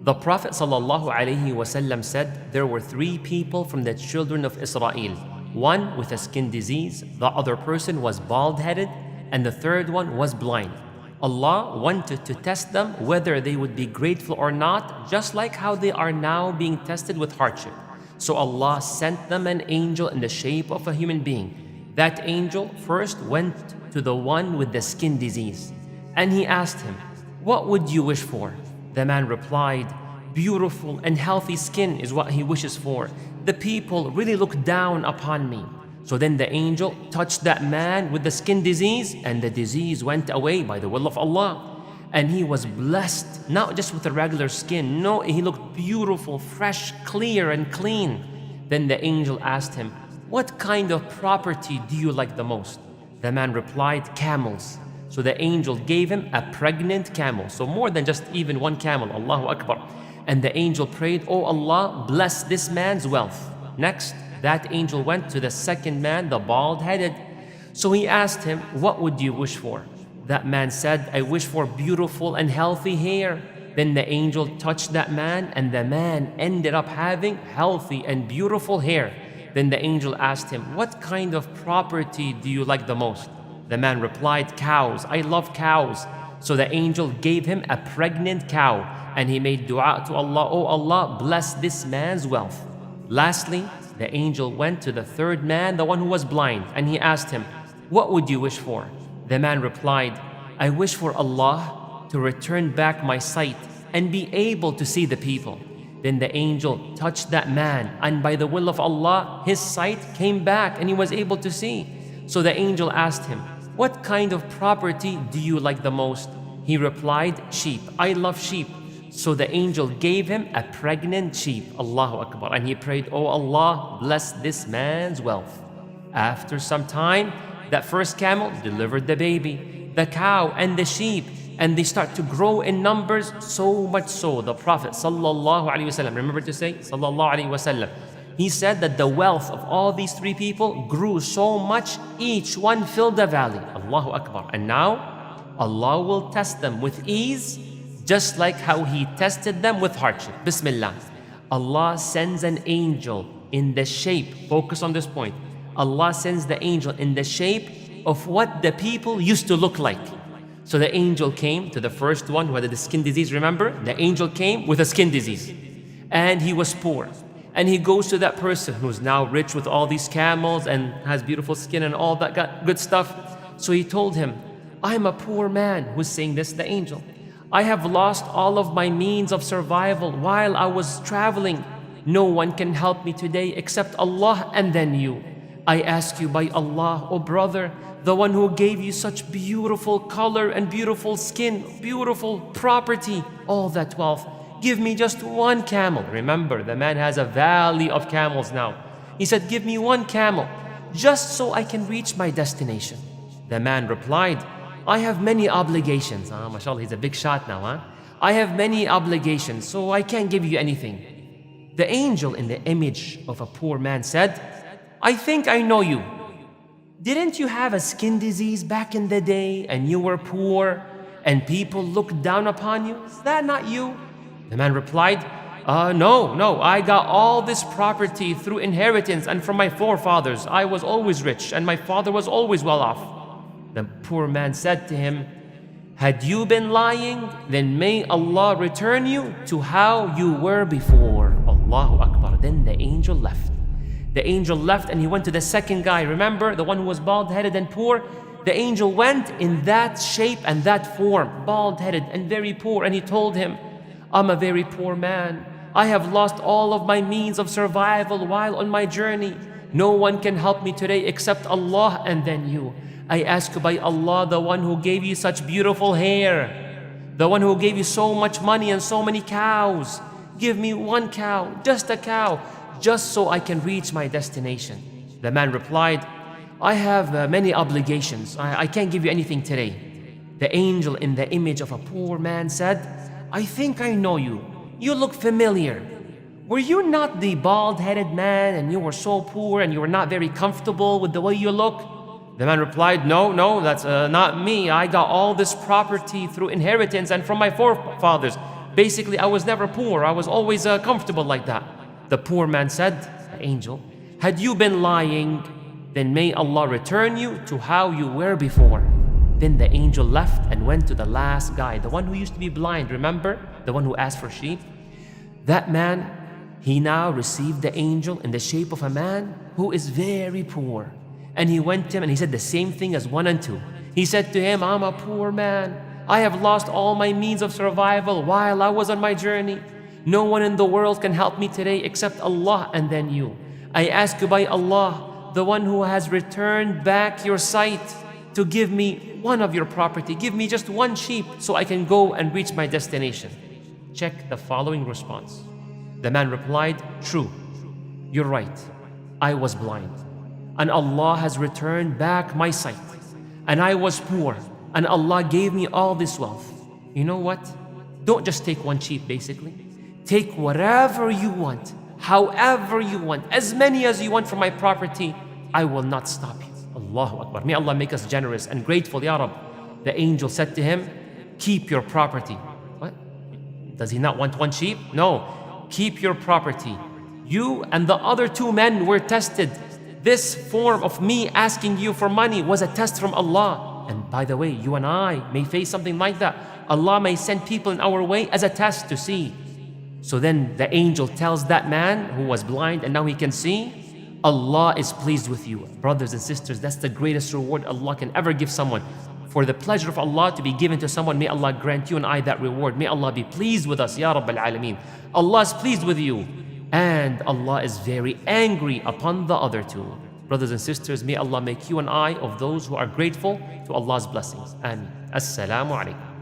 The Prophet ﷺ said there were three people from the children of Israel. One with a skin disease, the other person was bald-headed, and the third one was blind. Allah wanted to test them whether they would be grateful or not, just like how they are now being tested with hardship. So Allah sent them an angel in the shape of a human being. That angel first went to the one with the skin disease, and he asked him, "What would you wish for?" The man replied, "Beautiful and healthy skin is what he wishes for. The people really look down upon me." So then the angel touched that man with the skin disease, and the disease went away by the will of Allah. And he was blessed, not just with a regular skin. No, he looked beautiful, fresh, clear, and clean. Then the angel asked him, "What kind of property do you like the most?" The man replied, "Camels." So the angel gave him a pregnant camel. So more than just even one camel, Allahu Akbar. And the angel prayed, "Oh Allah, bless this man's wealth." Next, that angel went to the second man, the bald-headed. So he asked him, "What would you wish for?" That man said, "I wish for beautiful and healthy hair." Then the angel touched that man, and the man ended up having healthy and beautiful hair. Then the angel asked him, "What kind of property do you like the most?" The man replied, "Cows. I love cows." So the angel gave him a pregnant cow, and he made dua to Allah, "Oh Allah, bless this man's wealth." Lastly, the angel went to the third man, the one who was blind, and he asked him, "What would you wish for?" The man replied, "I wish for Allah to return back my sight and be able to see the people." Then the angel touched that man, and by the will of Allah, his sight came back and he was able to see. So the angel asked him, "What kind of property do you like the most?" He replied, "Sheep. I love sheep." So the angel gave him a pregnant sheep, Allahu Akbar, and he prayed, "Oh Allah, bless this man's wealth." After some time, that first camel delivered the baby, the cow and the sheep, and they start to grow in numbers, so much so the Prophet ﷺ, remember to say ﷺ, he said that the wealth of all these three people grew so much, each one filled a valley, Allahu Akbar. And now Allah will test them with ease, just like how He tested them with hardship. Bismillah. Allah sends an angel in the shape, focus on this point, Allah sends the angel in the shape of what the people used to look like. So the angel came to the first one who had the skin disease, remember? The angel came with a skin disease, and he was poor. And he goes to that person who's now rich with all these camels and has beautiful skin and all that good stuff. So he told him, "I'm a poor man." Who's saying this? The angel. "I have lost all of my means of survival while I was traveling. No one can help me today except Allah and then you. I ask you by Allah, oh brother, the one who gave you such beautiful color and beautiful skin, beautiful property, all that wealth, give me just one camel." Remember, the man has a valley of camels now. He said, "Give me one camel, just so I can reach my destination." The man replied, "I have many obligations." MashaAllah, he's a big shot now, huh? "I have many obligations, so I can't give you anything." The angel in the image of a poor man said, "I think I know you. Didn't you have a skin disease back in the day and you were poor and people looked down upon you? Is that not you?" The man replied, No, I got all this property through inheritance and from my forefathers. I was always rich and my father was always well off." The poor man said to him, "Had you been lying, then may Allah return you to how you were before." Allahu Akbar. Then the angel left. The angel left and he went to the second guy. Remember, the one who was bald-headed and poor? The angel went in that shape and that form, bald-headed and very poor, and he told him, "I'm a very poor man. I have lost all of my means of survival while on my journey. No one can help me today except Allah and then you. I ask you by Allah, the one who gave you such beautiful hair, the one who gave you so much money and so many cows, give me one cow, just a cow, just so I can reach my destination." The man replied, "I have many obligations. I can't give you anything today." The angel in the image of a poor man said, "I think I know you. You look familiar. Were you not the bald-headed man and you were so poor and you were not very comfortable with the way you look?" The man replied, No, that's not me. I got all this property through inheritance and from my forefathers. Basically, I was never poor. I was always comfortable like that. The poor man said, the angel, had you been lying, then may Allah return you to how you were before. Then the angel left and went to the last guy, the one who used to be blind, remember? The one who asked for sheep. That man, he now received the angel in the shape of a man who is very poor. And he went to him and he said the same thing as 1 and 2. He said to him, I'm a poor man. I have lost all my means of survival while I was on my journey. No one in the world can help me today except Allah and then you. I ask you by Allah, the one who has returned back your sight, to give me one of your property. Give me just 1 sheep so I can go and reach my destination. Check the following response. The man replied, true, you're right. I was blind, and Allah has returned back my sight. And I was poor, and Allah gave me all this wealth. You know what? Don't just take 1 sheep, basically. Take whatever you want, however you want, as many as you want from my property. I will not stop you. Allahu Akbar. May Allah make us generous and grateful, Ya Rab. The angel said to him, keep your property. What? Does he not want 1 sheep? No. Keep your property. You and the other 2 men were tested. This form of me asking you for money was a test from Allah. And by the way, you and I may face something like that. Allah may send people in our way as a test to see. So then the angel tells that man who was blind and now he can see, Allah is pleased with you. Brothers and sisters, that's the greatest reward Allah can ever give someone. For the pleasure of Allah to be given to someone, may Allah grant you and I that reward. May Allah be pleased with us, Ya Rabbil Alameen. Allah is pleased with you. And Allah is very angry upon the other 2. Brothers and sisters, may Allah make you and I of those who are grateful to Allah's blessings. Ameen. Assalamu alaikum.